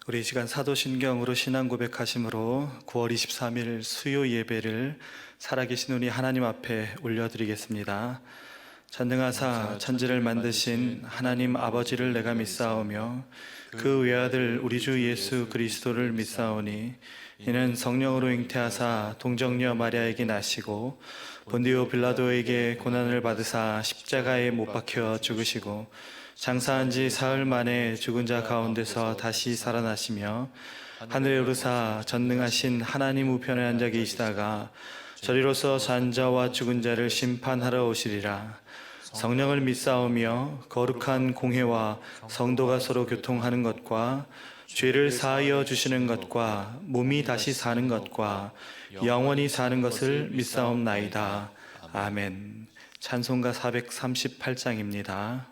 우리 이 시간 사도신경으로 신앙 고백하심으로 9월 23일 수요 예배를 살아계신 우리 하나님 앞에 올려드리겠습니다. 전능하사 천지를 만드신 하나님 아버지를 내가 믿사오며 그 외아들 우리 주 예수 그리스도를 믿사오니 이는 성령으로 잉태하사 동정녀 마리아에게 나시고 본디오 빌라도에게 고난을 받으사 십자가에 못 박혀 죽으시고 장사한 지 사흘 만에 죽은 자 가운데서 다시 살아나시며 하늘에 오르사 전능하신 하나님 우편에 앉아 계시다가 저리로서 산 자와 죽은 자를 심판하러 오시리라. 성령을 믿사오며 거룩한 공회와 성도가 서로 교통하는 것과 죄를 사하여 주시는 것과 몸이 다시 사는 것과 영원히 사는 것을 믿사옵나이다. 아멘. 찬송가 438장입니다.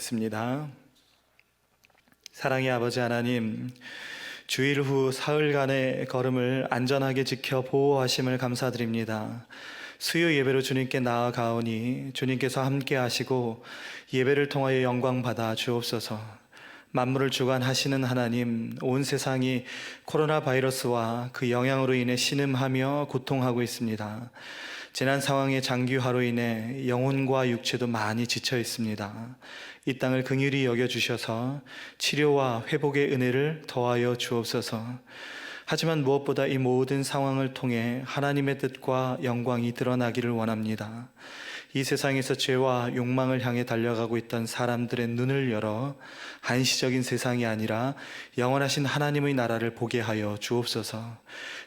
기도하겠습니다. 사랑의 아버지 하나님, 주일 후 사흘간의 걸음을 안전하게 지켜 보호하심을 감사드립니다. 수요 예배로 주님께 나아가오니 주님께서 함께 하시고 예배를 통하여 영광 받아 주옵소서. 만물을 주관하시는 하나님, 온 세상이 코로나 바이러스와 그 영향으로 인해 신음하며 고통하고 있습니다. 재난 상황의 장기화로 인해 영혼과 육체도 많이 지쳐 있습니다. 이 땅을 긍휼히 여겨주셔서 치료와 회복의 은혜를 더하여 주옵소서. 하지만 무엇보다 이 모든 상황을 통해 하나님의 뜻과 영광이 드러나기를 원합니다. 이 세상에서 죄와 욕망을 향해 달려가고 있던 사람들의 눈을 열어 한시적인 세상이 아니라 영원하신 하나님의 나라를 보게 하여 주옵소서.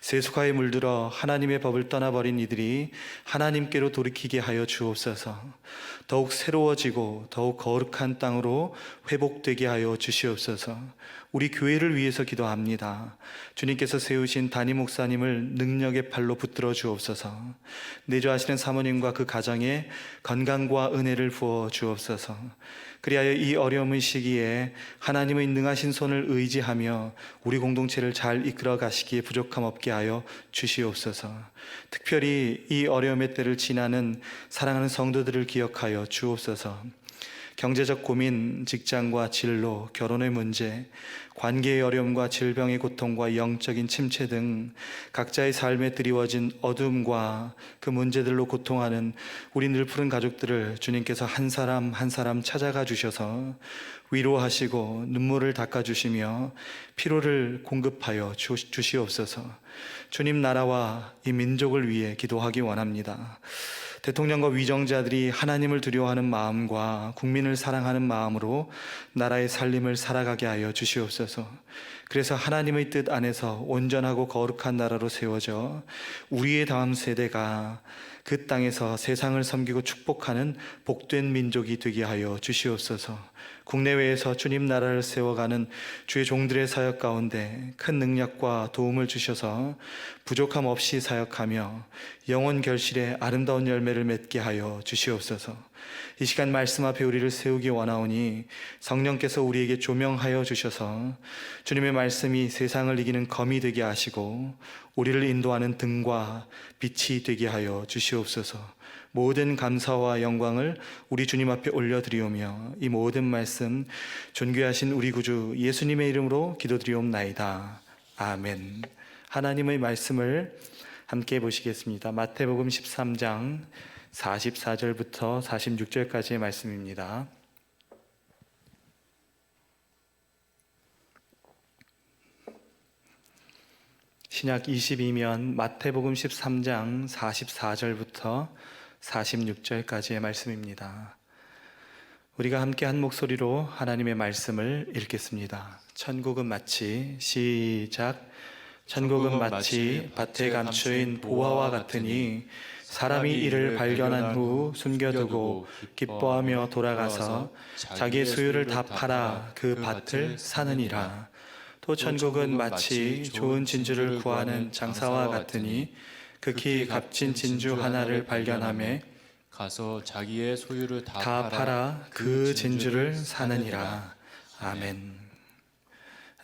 세속화에 물들어 하나님의 법을 떠나버린 이들이 하나님께로 돌이키게 하여 주옵소서. 더욱 새로워지고 더욱 거룩한 땅으로 회복되게 하여 주시옵소서. 우리 교회를 위해서 기도합니다. 주님께서 세우신 담임 목사님을 능력의 팔로 붙들어 주옵소서. 내조하시는 사모님과 그 가정에 건강과 은혜를 부어 주옵소서. 그리하여 이 어려움의 시기에 하나님의 능하신 손을 의지하며 우리 공동체를 잘 이끌어 가시기에 부족함 없게 하여 주시옵소서. 특별히 이 어려움의 때를 지나는 사랑하는 성도들을 기억하여 주옵소서. 경제적 고민, 직장과 진로, 결혼의 문제, 관계의 어려움과 질병의 고통과 영적인 침체 등 각자의 삶에 드리워진 어둠과 그 문제들로 고통하는 우리 늘 푸른 가족들을 주님께서 한 사람 한 사람 찾아가 주셔서 위로하시고 눈물을 닦아주시며 피로를 공급하여 주시옵소서. 주님 나라와 이 민족을 위해 기도하기 원합니다. 대통령과 위정자들이 하나님을 두려워하는 마음과 국민을 사랑하는 마음으로 나라의 살림을 살아가게 하여 주시옵소서. 그래서 하나님의 뜻 안에서 온전하고 거룩한 나라로 세워져 우리의 다음 세대가 그 땅에서 세상을 섬기고 축복하는 복된 민족이 되게 하여 주시옵소서. 국내외에서 주님 나라를 세워가는 주의 종들의 사역 가운데 큰 능력과 도움을 주셔서 부족함 없이 사역하며 영혼 결실의 아름다운 열매를 맺게 하여 주시옵소서. 이 시간 말씀 앞에 우리를 세우기 원하오니 성령께서 우리에게 조명하여 주셔서 주님의 말씀이 세상을 이기는 검이 되게 하시고 우리를 인도하는 등과 빛이 되게 하여 주시옵소서. 모든 감사와 영광을 우리 주님 앞에 올려드리오며 이 모든 말씀 존귀하신 우리 구주 예수님의 이름으로 기도드리옵나이다. 아멘. 하나님의 말씀을 함께 보시겠습니다. 마태복음 13장 44절부터 46절까지의 말씀입니다. 신약 22면 마태복음 13장 44절부터 46절까지의 말씀입니다. 우리가 함께 한 목소리로 하나님의 말씀을 읽겠습니다. 천국은 마치 시작. 천국은 마치 밭에 감추인 보화와 같으니 사람이 이를 발견한 후 숨겨두고 기뻐하며 돌아가서 자기의 소유를 다 팔아 그 밭을 사느니라. 또 천국은 마치 좋은 진주를 구하는 장사와 같으니 극히 값진 진주 하나를 발견하매 가서 자기의 소유를 다 팔아 그 진주를 사느니라. 아멘.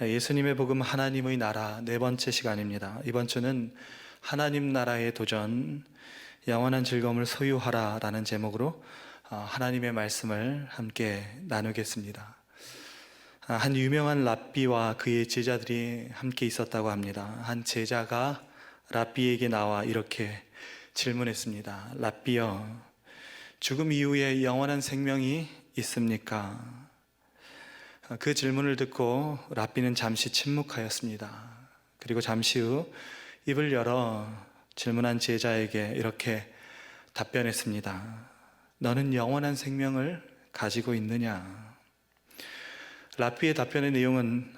예수님의 복음 하나님의 나라 네 번째 시간입니다. 이번 주는 하나님 나라의 도전, 영원한 즐거움을 소유하라 라는 제목으로 하나님의 말씀을 함께 나누겠습니다. 한 유명한 랍비와 그의 제자들이 함께 있었다고 합니다. 한 제자가 랍비에게 나와 이렇게 질문했습니다. 랍비여, 죽음 이후에 영원한 생명이 있습니까? 그 질문을 듣고 랍비는 잠시 침묵하였습니다. 그리고 잠시 후 입을 열어 질문한 제자에게 이렇게 답변했습니다. 너는 영원한 생명을 가지고 있느냐? 랍비의 답변의 내용은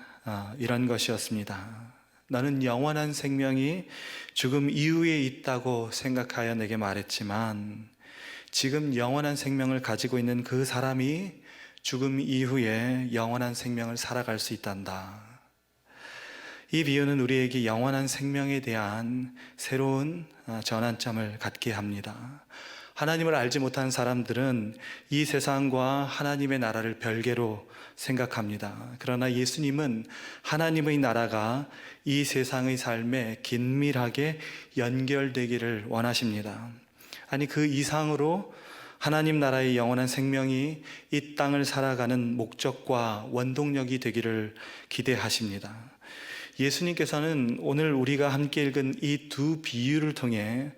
이런 것이었습니다. 너는 영원한 생명이 죽음 이후에 있다고 생각하여 내게 말했지만 지금 영원한 생명을 가지고 있는 그 사람이 죽음 이후에 영원한 생명을 살아갈 수 있단다. 이 비유는 우리에게 영원한 생명에 대한 새로운 전환점을 갖게 합니다. 하나님을 알지 못한 사람들은 이 세상과 하나님의 나라를 별개로 생각합니다. 그러나 예수님은 하나님의 나라가 이 세상의 삶에 긴밀하게 연결되기를 원하십니다. 아니, 그 이상으로 하나님 나라의 영원한 생명이 이 땅을 살아가는 목적과 원동력이 되기를 기대하십니다. 예수님께서는 오늘 우리가 함께 읽은 이 두 비유를 통해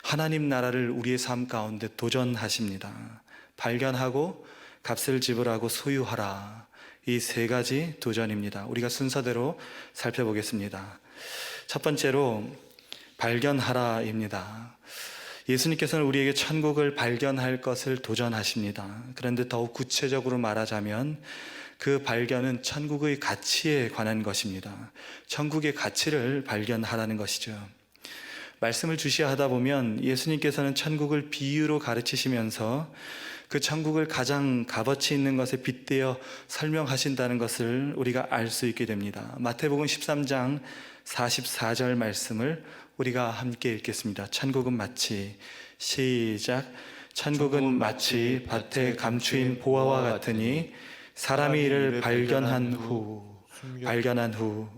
하나님 나라를 우리의 삶 가운데 도전하십니다. 발견하고 값을 지불하고 소유하라. 이 세 가지 도전입니다. 우리가 순서대로 살펴보겠습니다. 첫 번째로 발견하라입니다. 예수님께서는 우리에게 천국을 발견할 것을 도전하십니다. 그런데 더욱 구체적으로 말하자면 그 발견은 천국의 가치에 관한 것입니다. 천국의 가치를 발견하라는 것이죠. 말씀을 주시하다 보면 예수님께서는 천국을 비유로 가르치시면서 그 천국을 가장 값어치 있는 것에 빗대어 설명하신다는 것을 우리가 알 수 있게 됩니다. 마태복음 13장 44절 말씀을 우리가 함께 읽겠습니다. 천국은 마치 시작. 천국은 마치 밭에 감추인 보화와 같으니 사람이 이를 발견한 후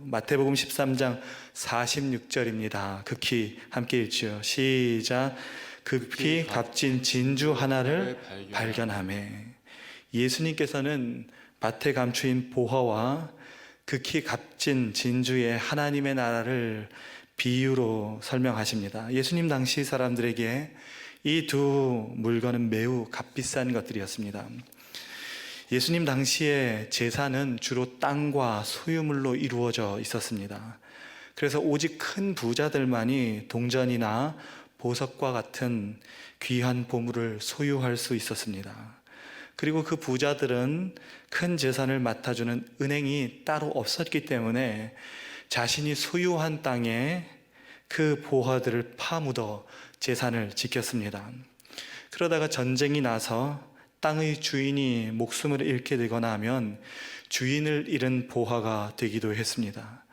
마태복음 13장 46절입니다. 극히 함께 읽죠. 시작. 급히 값진 진주 하나를 발견하매. 예수님께서는 밭에 감추인 보화와 극히 값진 진주의 하나님의 나라를 비유로 설명하십니다. 예수님 당시 사람들에게 이 두 물건은 매우 값비싼 것들이었습니다. 예수님 당시의 제사는 주로 땅과 소유물로 이루어져 있었습니다. 그래서 오직 큰 부자들만이 동전이나 보석과 같은 귀한 보물을 소유할 수 있었습니다. 그리고 그 부자들은 큰 재산을 맡아주는 은행이 따로 없었기 때문에 자신이 소유한 땅에 그 보화들을 파묻어 재산을 지켰습니다. 그러다가 전쟁이 나서 땅의 주인이 목숨을 잃게 되거나 하면 주인을 잃은 보화가 되기도 했습니다.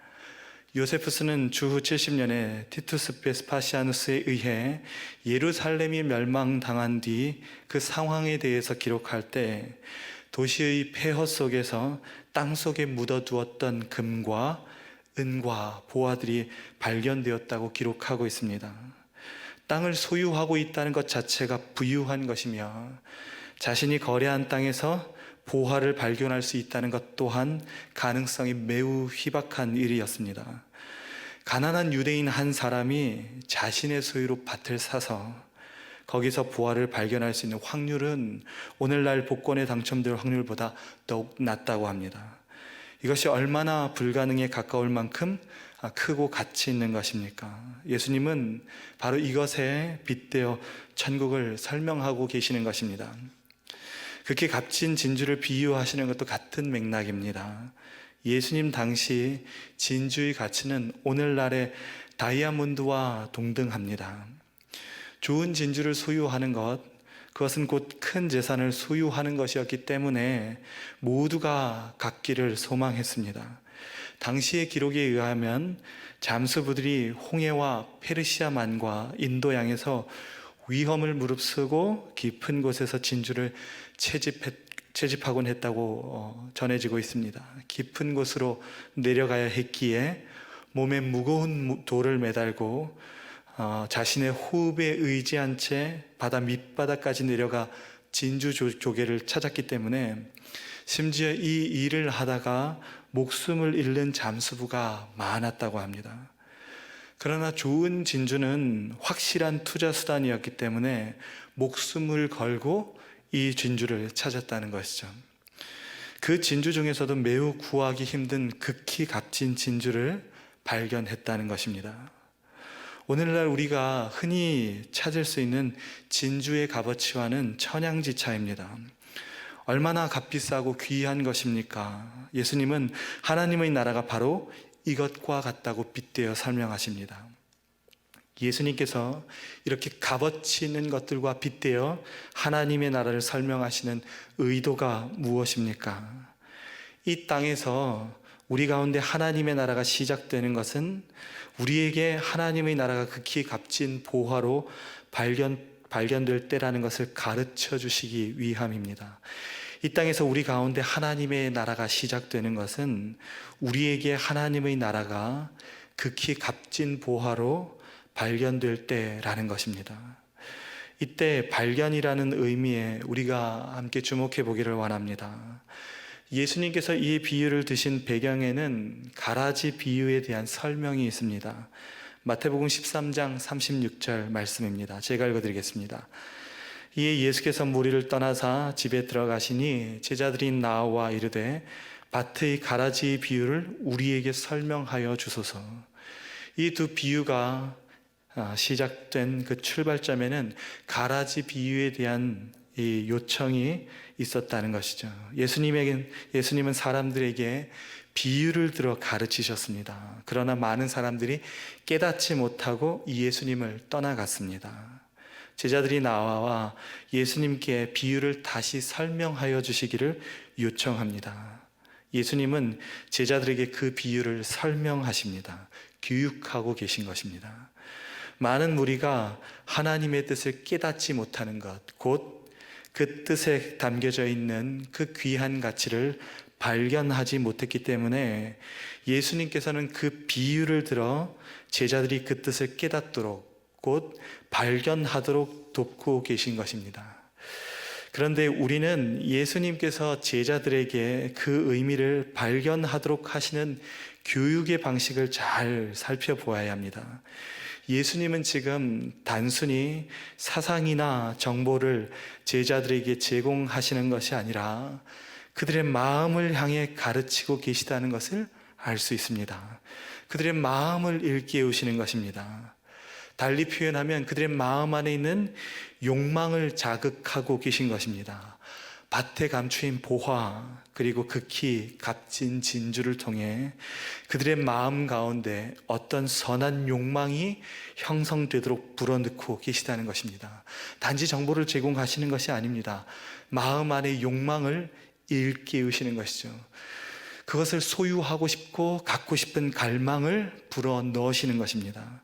요세푸스는 주후 70년에 티투스 베스파시아누스에 의해 예루살렘이 멸망당한 뒤 그 상황에 대해서 기록할 때 도시의 폐허 속에서 땅 속에 묻어두었던 금과 은과 보화들이 발견되었다고 기록하고 있습니다. 땅을 소유하고 있다는 것 자체가 부유한 것이며 자신이 거래한 땅에서 보화를 발견할 수 있다는 것 또한 가능성이 매우 희박한 일이었습니다. 가난한 유대인 한 사람이 자신의 소유로 밭을 사서 거기서 보화를 발견할 수 있는 확률은 오늘날 복권에 당첨될 확률보다 더욱 낮다고 합니다. 이것이 얼마나 불가능에 가까울 만큼 크고 가치 있는 것입니까? 예수님은 바로 이것에 빗대어 천국을 설명하고 계시는 것입니다. 그렇게 값진 진주를 비유하시는 것도 같은 맥락입니다. 예수님 당시 진주의 가치는 오늘날의 다이아몬드와 동등합니다. 좋은 진주를 소유하는 것, 그것은 곧 큰 재산을 소유하는 것이었기 때문에 모두가 갖기를 소망했습니다. 당시의 기록에 의하면 잠수부들이 홍해와 페르시아만과 인도양에서 위험을 무릅쓰고 깊은 곳에서 진주를 채집하곤 했다고 전해지고 있습니다. 깊은 곳으로 내려가야 했기에 몸에 무거운 돌을 매달고 자신의 호흡에 의지한 채 바다 밑바닥까지 내려가 진주 조개를 찾았기 때문에 심지어 이 일을 하다가 목숨을 잃는 잠수부가 많았다고 합니다. 그러나 좋은 진주는 확실한 투자 수단이었기 때문에 목숨을 걸고 이 진주를 찾았다는 것이죠. 그 진주 중에서도 매우 구하기 힘든 극히 값진 진주를 발견했다는 것입니다. 오늘날 우리가 흔히 찾을 수 있는 진주의 값어치와는 천양지차입니다. 얼마나 값비싸고 귀한 것입니까? 예수님은 하나님의 나라가 바로 이것과 같다고 빗대어 설명하십니다. 예수님께서 이렇게 값어치 있는 것들과 빗대어 하나님의 나라를 설명하시는 의도가 무엇입니까? 이 땅에서 우리 가운데 하나님의 나라가 시작되는 것은 우리에게 하나님의 나라가 극히 값진 보화로 발견될 때라는 것을 가르쳐 주시기 위함입니다. 이 땅에서 우리 가운데 하나님의 나라가 시작되는 것은 우리에게 하나님의 나라가 극히 값진 보화로 발견될 때라는 것입니다. 이때 발견이라는 의미에 우리가 함께 주목해 보기를 원합니다. 예수님께서 이 비유를 드신 배경에는 가라지 비유에 대한 설명이 있습니다. 마태복음 13장 36절 말씀입니다. 제가 읽어드리겠습니다. 이에 예수께서 무리를 떠나사 집에 들어가시니 제자들이 나와 이르되 밭의 가라지 비유를 우리에게 설명하여 주소서. 이 두 비유가 시작된 그 출발점에는 가라지 비유에 대한 이 요청이 있었다는 것이죠. 예수님은 사람들에게 비유를 들어 가르치셨습니다. 그러나 많은 사람들이 깨닫지 못하고 이 예수님을 떠나갔습니다. 제자들이 나와 예수님께 비유를 다시 설명하여 주시기를 요청합니다. 예수님은 제자들에게 그 비유를 설명하십니다. 교육하고 계신 것입니다. 많은 무리가 하나님의 뜻을 깨닫지 못하는 것, 곧 그 뜻에 담겨져 있는 그 귀한 가치를 발견하지 못했기 때문에 예수님께서는 그 비유를 들어 제자들이 그 뜻을 깨닫도록 곧 발견하도록 돕고 계신 것입니다. 그런데 우리는 예수님께서 제자들에게 그 의미를 발견하도록 하시는 교육의 방식을 잘 살펴보아야 합니다. 예수님은 지금 단순히 사상이나 정보를 제자들에게 제공하시는 것이 아니라 그들의 마음을 향해 가르치고 계시다는 것을 알 수 있습니다. 그들의 마음을 일깨우시는 것입니다. 달리 표현하면 그들의 마음 안에 있는 욕망을 자극하고 계신 것입니다. 밭에 감추인 보화 그리고 극히 값진 진주를 통해 그들의 마음 가운데 어떤 선한 욕망이 형성되도록 불어넣고 계시다는 것입니다. 단지 정보를 제공하시는 것이 아닙니다. 마음 안의 욕망을 일깨우시는 것이죠. 그것을 소유하고 싶고 갖고 싶은 갈망을 불어넣으시는 것입니다.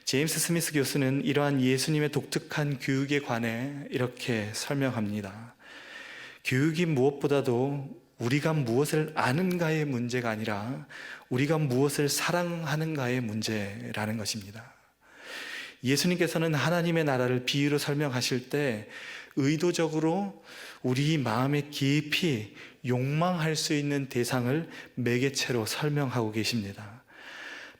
제임스 스미스 교수는 이러한 예수님의 독특한 교육에 관해 이렇게 설명합니다. 교육이 무엇보다도 우리가 무엇을 아는가의 문제가 아니라 우리가 무엇을 사랑하는가의 문제라는 것입니다. 예수님께서는 하나님의 나라를 비유로 설명하실 때 의도적으로 우리 마음에 깊이 욕망할 수 있는 대상을 매개체로 설명하고 계십니다.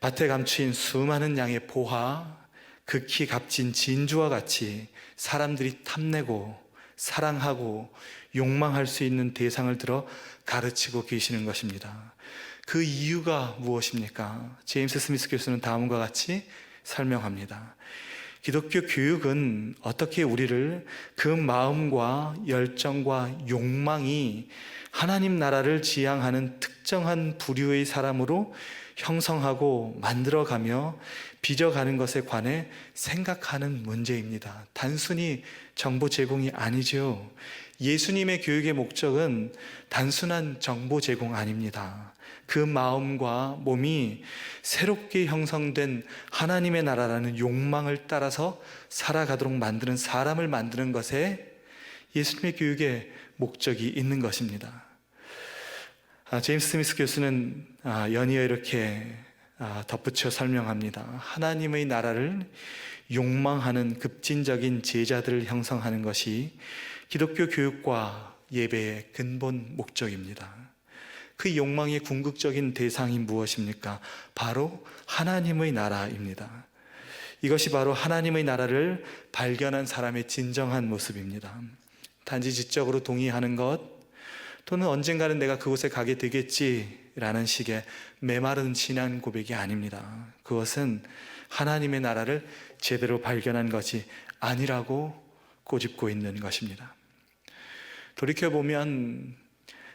밭에 감추인 수많은 양의 보화, 극히 값진 진주와 같이 사람들이 탐내고 사랑하고 욕망할 수 있는 대상을 들어 가르치고 계시는 것입니다. 그 이유가 무엇입니까? 제임스 스미스 교수는 다음과 같이 설명합니다. 기독교 교육은 어떻게 우리를 그 마음과 열정과 욕망이 하나님 나라를 지향하는 특정한 부류의 사람으로 형성하고 만들어가며 빚어가는 것에 관해 생각하는 문제입니다. 단순히 정보 제공이 아니죠. 예수님의 교육의 목적은 단순한 정보 제공 아닙니다. 그 마음과 몸이 새롭게 형성된 하나님의 나라라는 욕망을 따라서 살아가도록 만드는 사람을 만드는 것에 예수님의 교육의 목적이 있는 것입니다. 제임스 스미스 교수는 연이어 이렇게 덧붙여 설명합니다. 하나님의 나라를 욕망하는 급진적인 제자들을 형성하는 것이 기독교 교육과 예배의 근본 목적입니다. 그 욕망의 궁극적인 대상이 무엇입니까? 바로 하나님의 나라입니다. 이것이 바로 하나님의 나라를 발견한 사람의 진정한 모습입니다. 단지 지적으로 동의하는 것 또는 언젠가는 내가 그곳에 가게 되겠지라는 식의 메마른 신앙 고백이 아닙니다. 그것은 하나님의 나라를 제대로 발견한 것이 아니라고 꼬집고 있는 것입니다. 돌이켜보면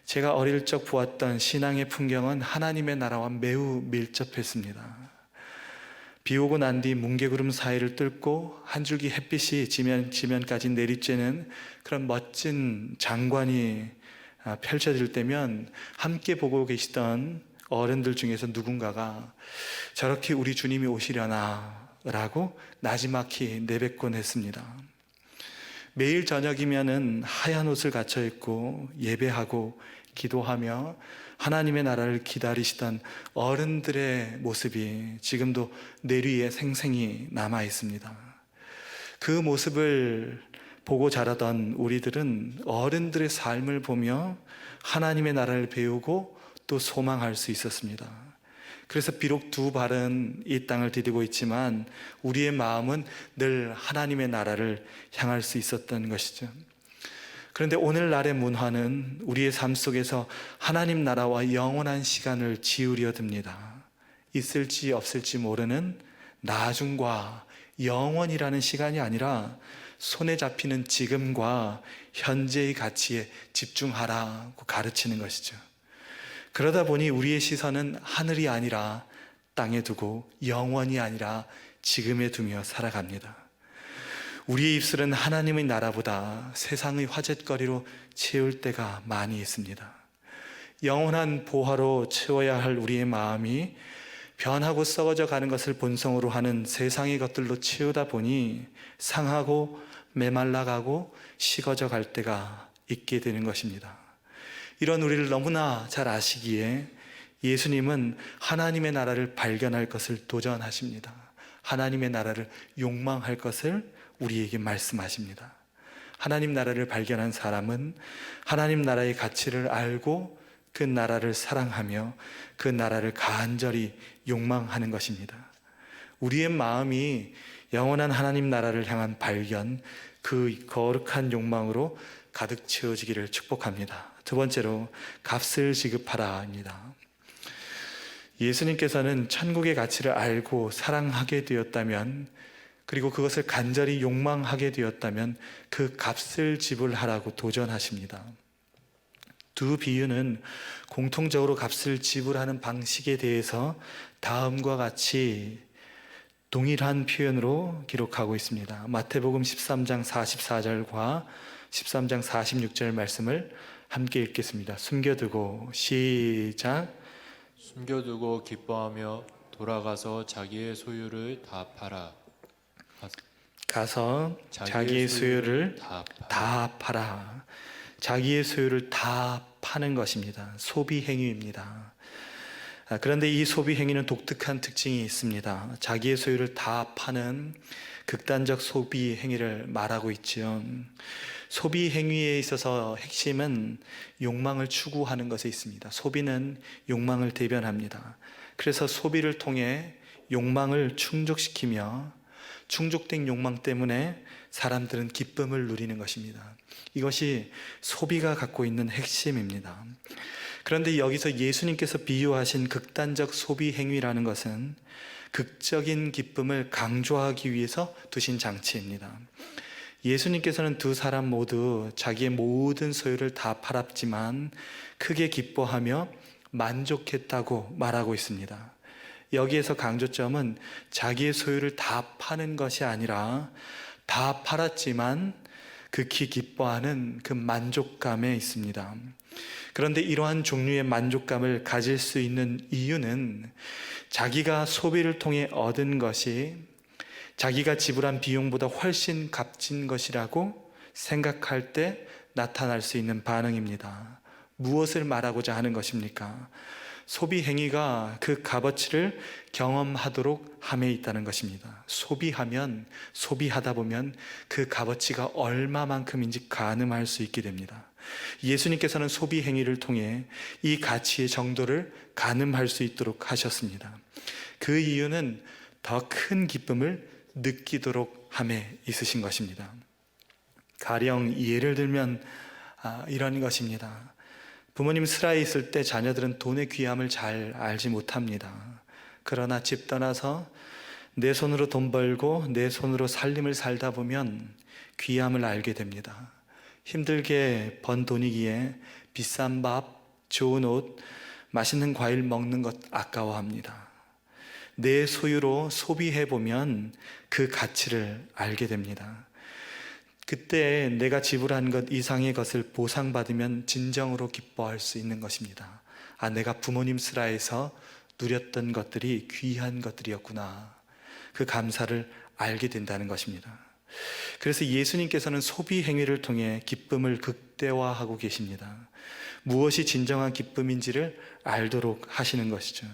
제가 어릴 적 보았던 신앙의 풍경은 하나님의 나라와 매우 밀접했습니다. 비 오고 난 뒤 뭉게구름 사이를 뚫고 한 줄기 햇빛이 지면까지 내리쬐는 그런 멋진 장관이 펼쳐질 때면 함께 보고 계시던 어른들 중에서 누군가가 저렇게 우리 주님이 오시려나 라고 나지막히 내뱉곤 했습니다. 매일 저녁이면은 하얀 옷을 갖춰 입고 예배하고 기도하며 하나님의 나라를 기다리시던 어른들의 모습이 지금도 뇌리에 생생히 남아 있습니다. 그 모습을 보고 자라던 우리들은 어른들의 삶을 보며 하나님의 나라를 배우고 또 소망할 수 있었습니다. 그래서 비록 두 발은 이 땅을 디디고 있지만 우리의 마음은 늘 하나님의 나라를 향할 수 있었던 것이죠. 그런데 오늘날의 문화는 우리의 삶 속에서 하나님 나라와 영원한 시간을 지우려 듭니다. 있을지 없을지 모르는 나중과 영원이라는 시간이 아니라 손에 잡히는 지금과 현재의 가치에 집중하라고 가르치는 것이죠. 그러다 보니 우리의 시선은 하늘이 아니라 땅에 두고 영원이 아니라 지금에 두며 살아갑니다. 우리의 입술은 하나님의 나라보다 세상의 화제거리로 채울 때가 많이 있습니다. 영원한 보화로 채워야 할 우리의 마음이 변하고 썩어져 가는 것을 본성으로 하는 세상의 것들로 채우다 보니 상하고 메말라가고 식어져 갈 때가 있게 되는 것입니다. 이런 우리를 너무나 잘 아시기에 예수님은 하나님의 나라를 발견할 것을 도전하십니다. 하나님의 나라를 욕망할 것을 우리에게 말씀하십니다. 하나님 나라를 발견한 사람은 하나님 나라의 가치를 알고 그 나라를 사랑하며 그 나라를 간절히 욕망하는 것입니다. 우리의 마음이 영원한 하나님 나라를 향한 발견, 그 거룩한 욕망으로 가득 채워지기를 축복합니다. 두 번째로 값을 지급하라입니다. 예수님께서는 천국의 가치를 알고 사랑하게 되었다면, 그리고 그것을 간절히 욕망하게 되었다면 그 값을 지불하라고 도전하십니다. 두 비유는 공통적으로 값을 지불하는 방식에 대해서 다음과 같이 동일한 표현으로 기록하고 있습니다. 마태복음 13장 44절과 13장 46절 말씀을 함께 읽겠습니다. 숨겨두고 시작. 숨겨두고 기뻐하며 돌아가서 자기의 소유를 다 팔아. 가서 자기의 소유를 다 팔아. 자기의 소유를 다 파는 것입니다. 소비 행위입니다. 그런데 이 소비 행위는 독특한 특징이 있습니다. 자기의 소유를 다 파는 극단적 소비 행위를 말하고 있지요. 소비 행위에 있어서 핵심은 욕망을 추구하는 것에 있습니다. 소비는 욕망을 대변합니다. 그래서 소비를 통해 욕망을 충족시키며 충족된 욕망 때문에 사람들은 기쁨을 누리는 것입니다. 이것이 소비가 갖고 있는 핵심입니다. 그런데 여기서 예수님께서 비유하신 극단적 소비 행위라는 것은 극적인 기쁨을 강조하기 위해서 두신 장치입니다. 예수님께서는 두 사람 모두 자기의 모든 소유를 다 팔았지만 크게 기뻐하며 만족했다고 말하고 있습니다. 여기에서 강조점은 자기의 소유를 다 파는 것이 아니라 다 팔았지만 극히 기뻐하는 그 만족감에 있습니다. 그런데 이러한 종류의 만족감을 가질 수 있는 이유는 자기가 소비를 통해 얻은 것이 자기가 지불한 비용보다 훨씬 값진 것이라고 생각할 때 나타날 수 있는 반응입니다. 무엇을 말하고자 하는 것입니까? 소비 행위가 그 값어치를 경험하도록 함에 있다는 것입니다. 소비하다 보면 그 값어치가 얼마만큼인지 가늠할 수 있게 됩니다. 예수님께서는 소비 행위를 통해 이 가치의 정도를 가늠할 수 있도록 하셨습니다. 그 이유는 더 큰 기쁨을 느끼도록 함에 있으신 것입니다. 가령 예를 들면 이런 것입니다. 부모님 슬하에 있을 때 자녀들은 돈의 귀함을 잘 알지 못합니다. 그러나 집 떠나서 내 손으로 돈 벌고 내 손으로 살림을 살다 보면 귀함을 알게 됩니다. 힘들게 번 돈이기에 비싼 밥, 좋은 옷, 맛있는 과일 먹는 것 아까워합니다. 내 소유로 소비해보면 그 가치를 알게 됩니다. 그때 내가 지불한 것 이상의 것을 보상받으면 진정으로 기뻐할 수 있는 것입니다. 내가 부모님 슬하에서 누렸던 것들이 귀한 것들이었구나. 그 감사를 알게 된다는 것입니다. 그래서 예수님께서는 소비 행위를 통해 기쁨을 극대화하고 계십니다. 무엇이 진정한 기쁨인지를 알도록 하시는 것이죠.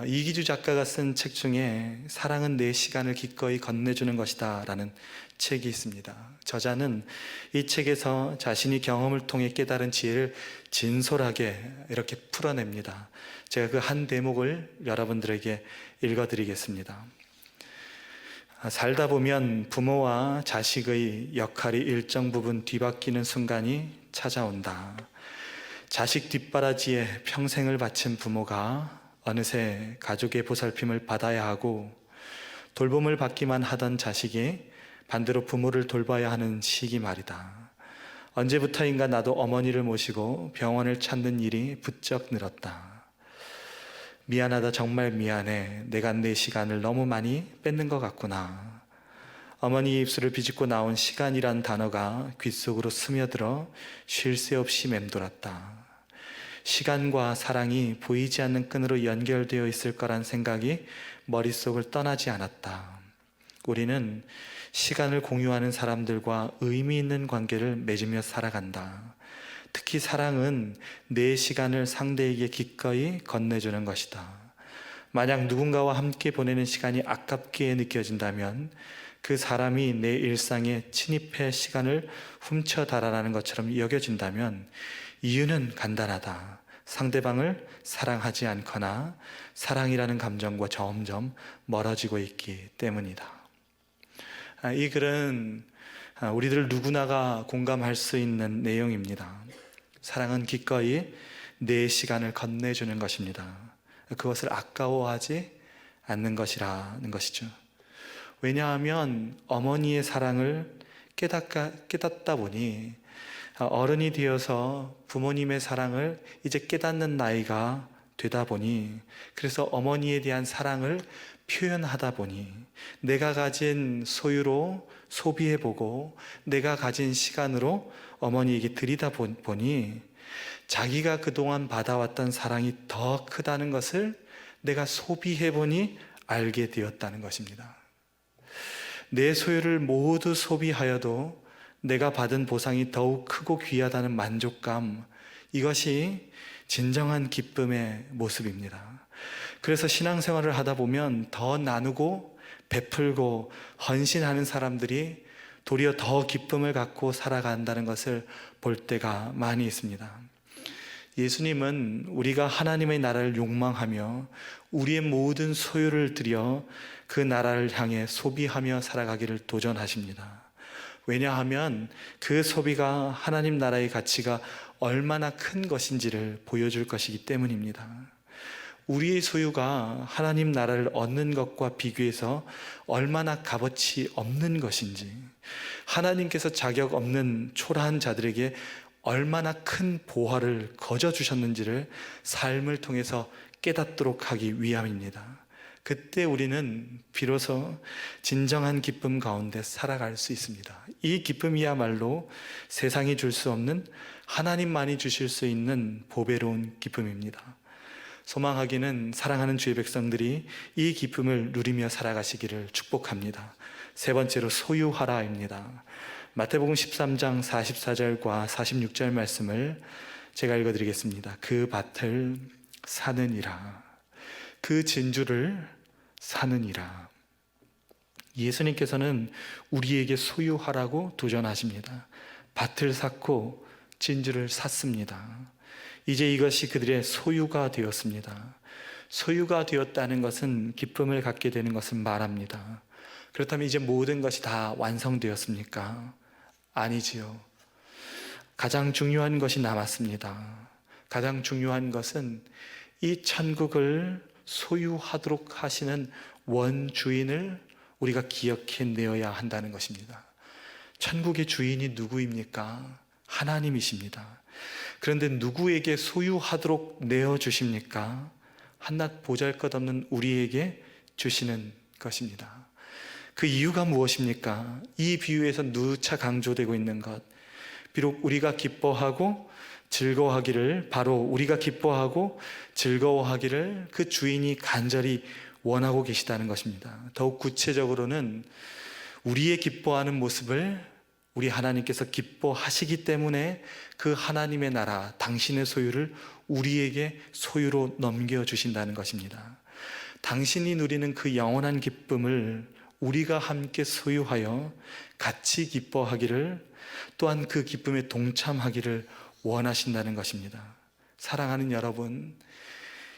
이기주 작가가 쓴 책 중에 사랑은 내 시간을 기꺼이 건네주는 것이다 라는 책이 있습니다. 저자는 이 책에서 자신이 경험을 통해 깨달은 지혜를 진솔하게 이렇게 풀어냅니다. 제가 그 한 대목을 여러분들에게 읽어드리겠습니다. 살다 보면 부모와 자식의 역할이 일정 부분 뒤바뀌는 순간이 찾아온다. 자식 뒷바라지에 평생을 바친 부모가 어느새 가족의 보살핌을 받아야 하고 돌봄을 받기만 하던 자식이 반대로 부모를 돌봐야 하는 시기 말이다. 언제부터인가 나도 어머니를 모시고 병원을 찾는 일이 부쩍 늘었다. 미안하다, 정말 미안해. 내가 내 시간을 너무 많이 뺏는 것 같구나. 어머니 입술을 비집고 나온 시간이란 단어가 귓속으로 스며들어 쉴 새 없이 맴돌았다. 시간과 사랑이 보이지 않는 끈으로 연결되어 있을 거란 생각이 머릿속을 떠나지 않았다. 우리는 시간을 공유하는 사람들과 의미 있는 관계를 맺으며 살아간다. 특히 사랑은 내 시간을 상대에게 기꺼이 건네주는 것이다. 만약 누군가와 함께 보내는 시간이 아깝게 느껴진다면 그 사람이 내 일상에 침입해 시간을 훔쳐 달아나는 것처럼 여겨진다면 이유는 간단하다. 상대방을 사랑하지 않거나 사랑이라는 감정과 점점 멀어지고 있기 때문이다. 이 글은 우리들 누구나가 공감할 수 있는 내용입니다. 사랑은 기꺼이 내 시간을 건네주는 것입니다. 그것을 아까워하지 않는 것이라는 것이죠. 왜냐하면 어머니의 사랑을 깨닫다 보니 어른이 되어서 부모님의 사랑을 이제 깨닫는 나이가 되다 보니, 그래서 어머니에 대한 사랑을 표현하다 보니 내가 가진 소유로 소비해보고 내가 가진 시간으로 어머니에게 드리다 보니 자기가 그동안 받아왔던 사랑이 더 크다는 것을 내가 소비해보니 알게 되었다는 것입니다. 내 소유를 모두 소비하여도 내가 받은 보상이 더욱 크고 귀하다는 만족감, 이것이 진정한 기쁨의 모습입니다. 그래서 신앙생활을 하다 보면 더 나누고 베풀고 헌신하는 사람들이 도리어 더 기쁨을 갖고 살아간다는 것을 볼 때가 많이 있습니다. 예수님은 우리가 하나님의 나라를 욕망하며 우리의 모든 소유를 들여 그 나라를 향해 소비하며 살아가기를 도전하십니다. 왜냐하면 그 소비가 하나님 나라의 가치가 얼마나 큰 것인지를 보여줄 것이기 때문입니다. 우리의 소유가 하나님 나라를 얻는 것과 비교해서 얼마나 값어치 없는 것인지, 하나님께서 자격 없는 초라한 자들에게 얼마나 큰 보화를 거저 주셨는지를 삶을 통해서 깨닫도록 하기 위함입니다. 그때 우리는 비로소 진정한 기쁨 가운데 살아갈 수 있습니다. 이 기쁨이야말로 세상이 줄 수 없는, 하나님만이 주실 수 있는 보배로운 기쁨입니다. 소망하기는 사랑하는 주의 백성들이 이 기쁨을 누리며 살아가시기를 축복합니다. 세 번째로 소유하라입니다. 마태복음 13장 44절과 46절 말씀을 제가 읽어드리겠습니다. 그 밭을 사느니라, 그 진주를 사느니라. 예수님께서는 우리에게 소유하라고 도전하십니다. 밭을 샀고 진주를 샀습니다. 이제 이것이 그들의 소유가 되었습니다. 소유가 되었다는 것은 기쁨을 갖게 되는 것을 말합니다. 그렇다면 이제 모든 것이 다 완성되었습니까? 아니지요. 가장 중요한 것이 남았습니다. 가장 중요한 것은 이 천국을 소유하도록 하시는 원주인을 우리가 기억해내어야 한다는 것입니다. 천국의 주인이 누구입니까? 하나님이십니다. 그런데 누구에게 소유하도록 내어주십니까? 한낱 보잘것없는 우리에게 주시는 것입니다. 그 이유가 무엇입니까? 이 비유에서 누차 강조되고 있는 것, 비록 우리가 기뻐하고 즐거워하기를, 바로 우리가 기뻐하고 즐거워하기를 그 주인이 간절히 원하고 계시다는 것입니다. 더욱 구체적으로는 우리의 기뻐하는 모습을 우리 하나님께서 기뻐하시기 때문에 그 하나님의 나라, 당신의 소유를 우리에게 소유로 넘겨주신다는 것입니다. 당신이 누리는 그 영원한 기쁨을 우리가 함께 소유하여 같이 기뻐하기를, 또한 그 기쁨에 동참하기를 원하신다는 것입니다. 사랑하는 여러분,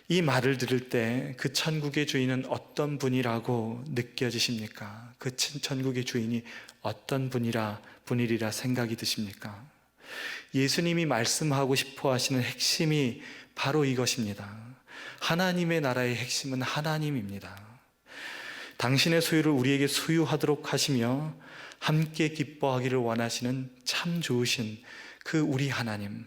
이 말을 들을 때 그 천국의 주인은 어떤 분이라고 느껴지십니까? 그 천국의 주인이 어떤 분이리라 생각이 드십니까? 예수님이 말씀하고 싶어 하시는 핵심이 바로 이것입니다. 하나님의 나라의 핵심은 하나님입니다. 당신의 소유를 우리에게 소유하도록 하시며 함께 기뻐하기를 원하시는 참 좋으신 그 우리 하나님,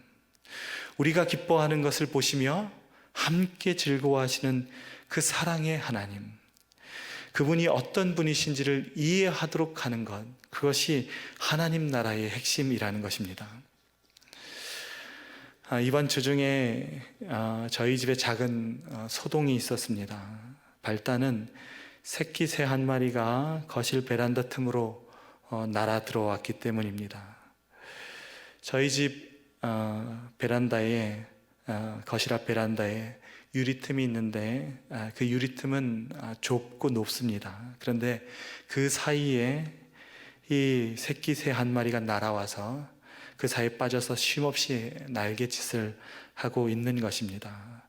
우리가 기뻐하는 것을 보시며 함께 즐거워하시는 그 사랑의 하나님, 그분이 어떤 분이신지를 이해하도록 하는 것, 그것이 하나님 나라의 핵심이라는 것입니다. 이번 주 중에 저희 집에 작은 소동이 있었습니다. 발단은 새끼 새 한 마리가 거실 베란다 틈으로 날아 들어왔기 때문입니다. 저희 집 베란다에 거실 앞 베란다에 유리틈이 있는데 그 유리틈은 좁고 높습니다. 그런데 그 사이에 이 새끼새 한 마리가 날아와서 그 사이에 빠져서 쉼없이 날갯짓을 하고 있는 것입니다.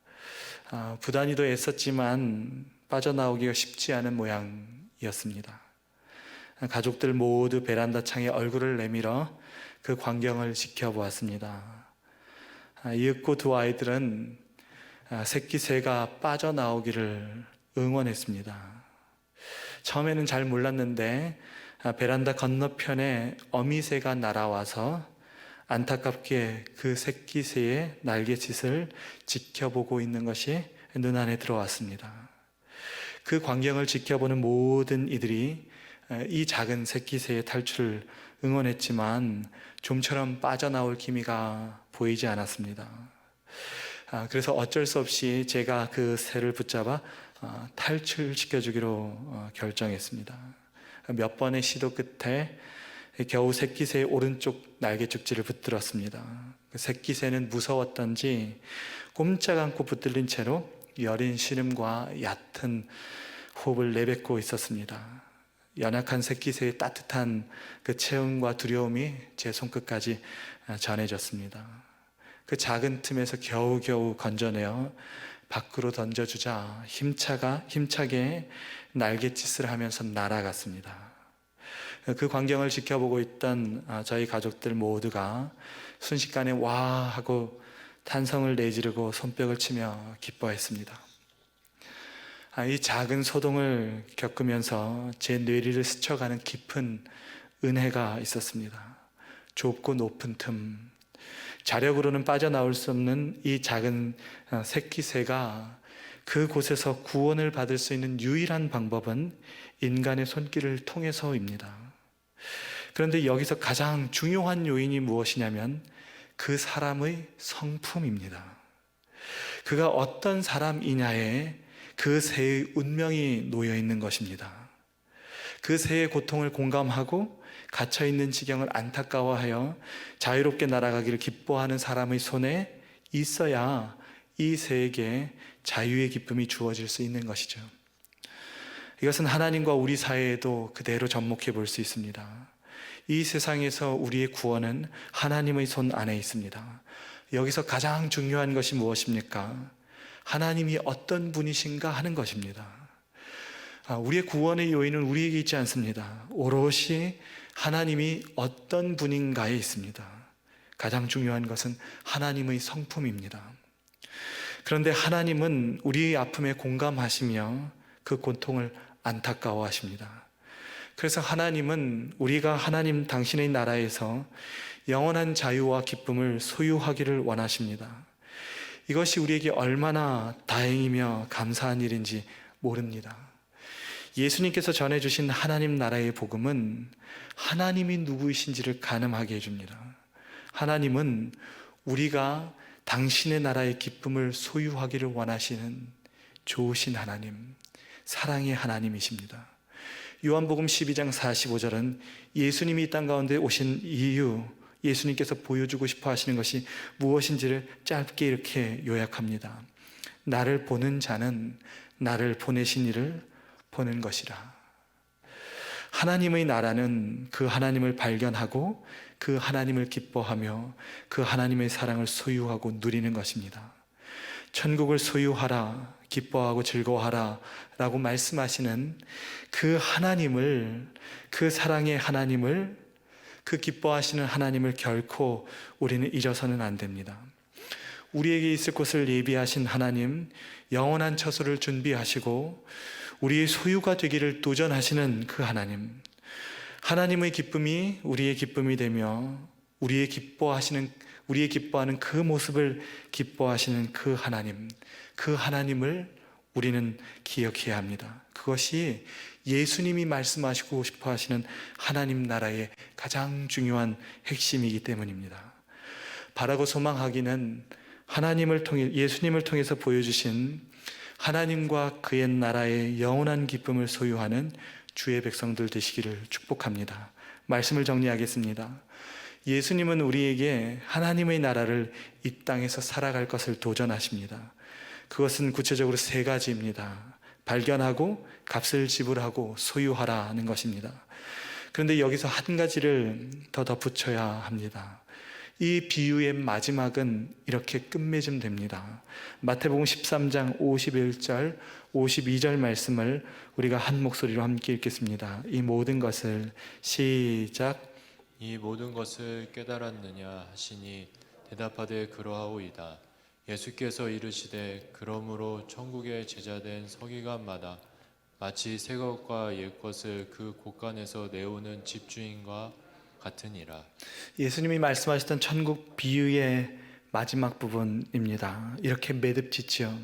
부단히도 애썼지만 빠져나오기가 쉽지 않은 모양이었습니다. 가족들 모두 베란다 창에 얼굴을 내밀어 그 광경을 지켜보았습니다. 이윽고 두 아이들은 새끼새가 빠져나오기를 응원했습니다. 처음에는 잘 몰랐는데 베란다 건너편에 어미새가 날아와서 안타깝게 그 새끼새의 날갯짓을 지켜보고 있는 것이 눈안에 들어왔습니다. 그 광경을 지켜보는 모든 이들이 이 작은 새끼새의 탈출을 응원했지만 좀처럼 빠져나올 기미가 보이지 않았습니다. 그래서 어쩔 수 없이 제가 그 새를 붙잡아 탈출시켜주기로 결정했습니다. 몇 번의 시도 끝에 겨우 새끼새의 오른쪽 날개쪽지를 붙들었습니다. 그 새끼새는 무서웠던지 꼼짝 않고 붙들린 채로 여린 신음과 얕은 호흡을 내뱉고 있었습니다. 연약한 새끼새의 따뜻한 그 체온과 두려움이 제 손끝까지 전해졌습니다. 그 작은 틈에서 겨우겨우 건져내어 밖으로 던져주자 힘차게 날갯짓을 하면서 날아갔습니다. 그 광경을 지켜보고 있던 저희 가족들 모두가 순식간에 와 하고 탄성을 내지르고 손뼉을 치며 기뻐했습니다. 이 작은 소동을 겪으면서 제 뇌리를 스쳐가는 깊은 은혜가 있었습니다. 좁고 높은 틈, 자력으로는 빠져나올 수 없는 이 작은 새끼새가 그곳에서 구원을 받을 수 있는 유일한 방법은 인간의 손길을 통해서입니다. 그런데 여기서 가장 중요한 요인이 무엇이냐면 그 사람의 성품입니다. 그가 어떤 사람이냐에 그 새의 운명이 놓여 있는 것입니다. 그 새의 고통을 공감하고 갇혀있는 지경을 안타까워하여 자유롭게 날아가기를 기뻐하는 사람의 손에 있어야 이 새에게 자유의 기쁨이 주어질 수 있는 것이죠. 이것은 하나님과 우리 사이에도 그대로 접목해 볼 수 있습니다. 이 세상에서 우리의 구원은 하나님의 손 안에 있습니다. 여기서 가장 중요한 것이 무엇입니까? 하나님이 어떤 분이신가 하는 것입니다. 우리의 구원의 요인은 우리에게 있지 않습니다. 오롯이 하나님이 어떤 분인가에 있습니다. 가장 중요한 것은 하나님의 성품입니다. 그런데 하나님은 우리의 아픔에 공감하시며 그 고통을 안타까워하십니다. 그래서 하나님은 우리가 하나님 당신의 나라에서 영원한 자유와 기쁨을 소유하기를 원하십니다. 이것이 우리에게 얼마나 다행이며 감사한 일인지 모릅니다. 예수님께서 전해주신 하나님 나라의 복음은 하나님이 누구이신지를 가늠하게 해줍니다. 하나님은 우리가 당신의 나라의 기쁨을 소유하기를 원하시는 좋으신 하나님, 사랑의 하나님이십니다. 요한복음 12장 45절은 예수님이 이 땅 가운데 오신 이유, 예수님께서 보여주고 싶어 하시는 것이 무엇인지를 짧게 이렇게 요약합니다. 나를 보는 자는 나를 보내신 이를 보는 것이라. 하나님의 나라는 그 하나님을 발견하고 그 하나님을 기뻐하며 그 하나님의 사랑을 소유하고 누리는 것입니다. 천국을 소유하라, 기뻐하고 즐거워하라 라고 말씀하시는 그 하나님을, 그 사랑의 하나님을, 그 기뻐하시는 하나님을 결코 우리는 잊어서는 안 됩니다. 우리에게 있을 곳을 예비하신 하나님, 영원한 처소를 준비하시고 우리의 소유가 되기를 도전하시는 그 하나님, 하나님의 기쁨이 우리의 기쁨이 되며 우리의 기뻐하는 그 모습을 기뻐하시는 그 하나님, 그 하나님을 우리는 기억해야 합니다. 그것이 예수님이 말씀하시고 싶어 하시는 하나님 나라의 가장 중요한 핵심이기 때문입니다. 바라고 소망하기는 하나님을 통해, 예수님을 통해서 보여주신 하나님과 그의 나라의 영원한 기쁨을 소유하는 주의 백성들 되시기를 축복합니다. 말씀을 정리하겠습니다. 예수님은 우리에게 하나님의 나라를 이 땅에서 살아갈 것을 도전하십니다. 그것은 구체적으로 세 가지입니다. 발견하고 값을 지불하고 소유하라는 것입니다. 그런데 여기서 한 가지를 더 덧붙여야 합니다. 이 비유의 마지막은 이렇게 끝맺음 됩니다. 마태복음 13장 51절 52절 말씀을 우리가 한 목소리로 함께 읽겠습니다. 이 모든 것을 시작. 이 모든 것을 깨달았느냐 하시니 대답하되 그러하오이다. 예수께서 이르시되 그러므로 천국의 제자된 서기관마다 마치 새 것과 옛 것을 그 곳간에서 내오는 집주인과 같으니라. 예수님이 말씀하셨던 천국 비유의 마지막 부분입니다. 이렇게 매듭짓지요.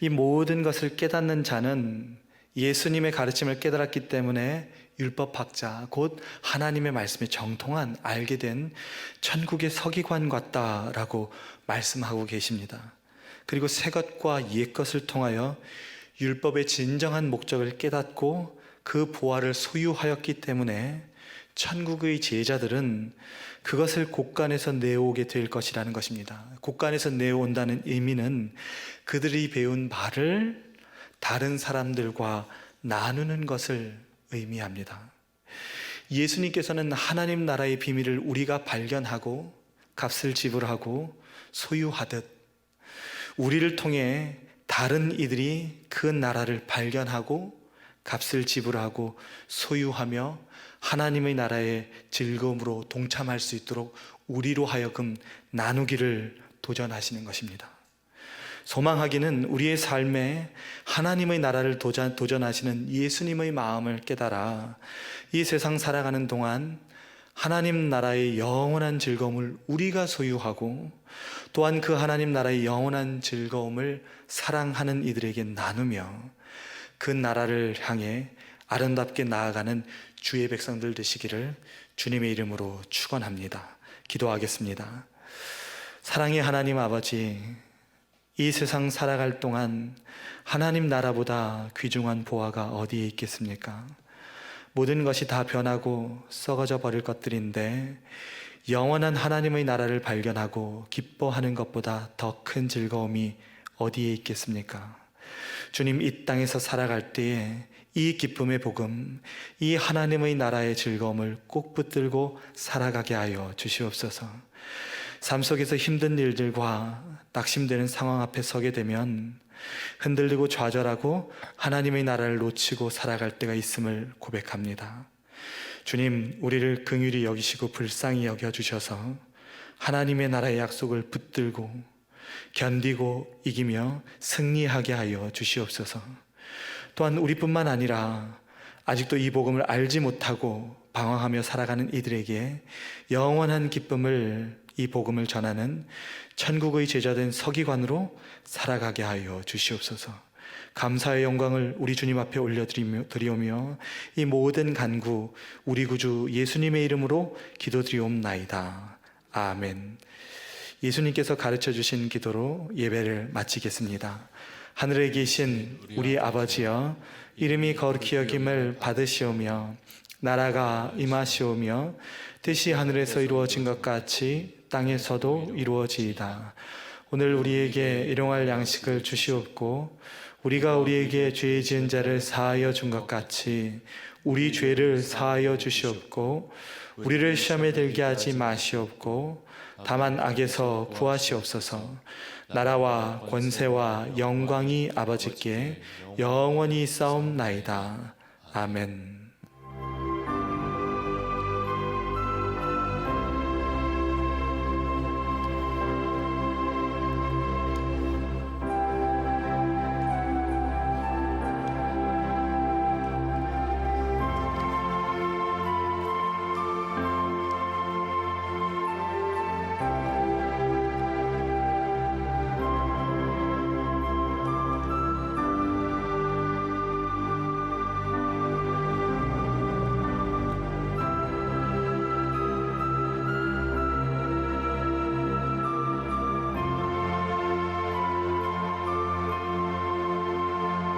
이 모든 것을 깨닫는 자는 예수님의 가르침을 깨달았기 때문에 율법학자, 곧 하나님의 말씀에 정통한 알게 된 천국의 서기관 같다라고 말씀하고 계십니다. 그리고 새 것과 옛 것을 통하여 율법의 진정한 목적을 깨닫고 그 보화를 소유하였기 때문에 천국의 제자들은 그것을 곳간에서 내오게 될 것이라는 것입니다. 곳간에서 내온다는 의미는 그들이 배운 바를 다른 사람들과 나누는 것을 의미합니다. 예수님께서는 하나님 나라의 비밀을 우리가 발견하고 값을 지불하고 소유하듯 우리를 통해 다른 이들이 그 나라를 발견하고 값을 지불하고 소유하며 하나님의 나라의 즐거움으로 동참할 수 있도록 우리로 하여금 나누기를 도전하시는 것입니다. 소망하기는 우리의 삶에 하나님의 나라를 도전하시는 예수님의 마음을 깨달아 이 세상 살아가는 동안 하나님 나라의 영원한 즐거움을 우리가 소유하고 또한 그 하나님 나라의 영원한 즐거움을 사랑하는 이들에게 나누며 그 나라를 향해 아름답게 나아가는 주의 백성들 되시기를 주님의 이름으로 축원합니다. 기도하겠습니다. 사랑의 하나님 아버지, 이 세상 살아갈 동안 하나님 나라보다 귀중한 보화가 어디에 있겠습니까? 모든 것이 다 변하고 썩어져 버릴 것들인데 영원한 하나님의 나라를 발견하고 기뻐하는 것보다 더 큰 즐거움이 어디에 있겠습니까? 주님, 이 땅에서 살아갈 때에 이 기쁨의 복음, 이 하나님의 나라의 즐거움을 꼭 붙들고 살아가게 하여 주시옵소서. 삶 속에서 힘든 일들과 낙심되는 상황 앞에 서게 되면 흔들리고 좌절하고 하나님의 나라를 놓치고 살아갈 때가 있음을 고백합니다. 주님, 우리를 긍휼히 여기시고 불쌍히 여겨주셔서 하나님의 나라의 약속을 붙들고 견디고 이기며 승리하게 하여 주시옵소서. 또한 우리뿐만 아니라 아직도 이 복음을 알지 못하고 방황하며 살아가는 이들에게 영원한 기쁨을, 이 복음을 전하는 천국의 제자된 서기관으로 살아가게 하여 주시옵소서. 감사의 영광을 우리 주님 앞에 올려드리오며 이 모든 간구 우리 구주 예수님의 이름으로 기도드리옵나이다. 아멘. 예수님께서 가르쳐 주신 기도로 예배를 마치겠습니다. 하늘에 계신 우리 아버지여, 이름이 거룩히 여김을 받으시오며 나라가 임하시오며 뜻이 하늘에서 이루어진 것 같이 땅에서도 이루어지이다. 오늘 우리에게 일용할 양식을 주시옵고 우리가 우리에게 죄 지은 자를 사하여 준 것 같이 우리 죄를 사하여 주시옵고 우리를 시험에 들게 하지 마시옵고 다만 악에서 구하시옵소서. 나라와 권세와 영광이 아버지께 영원히 싸움나이다. 아멘.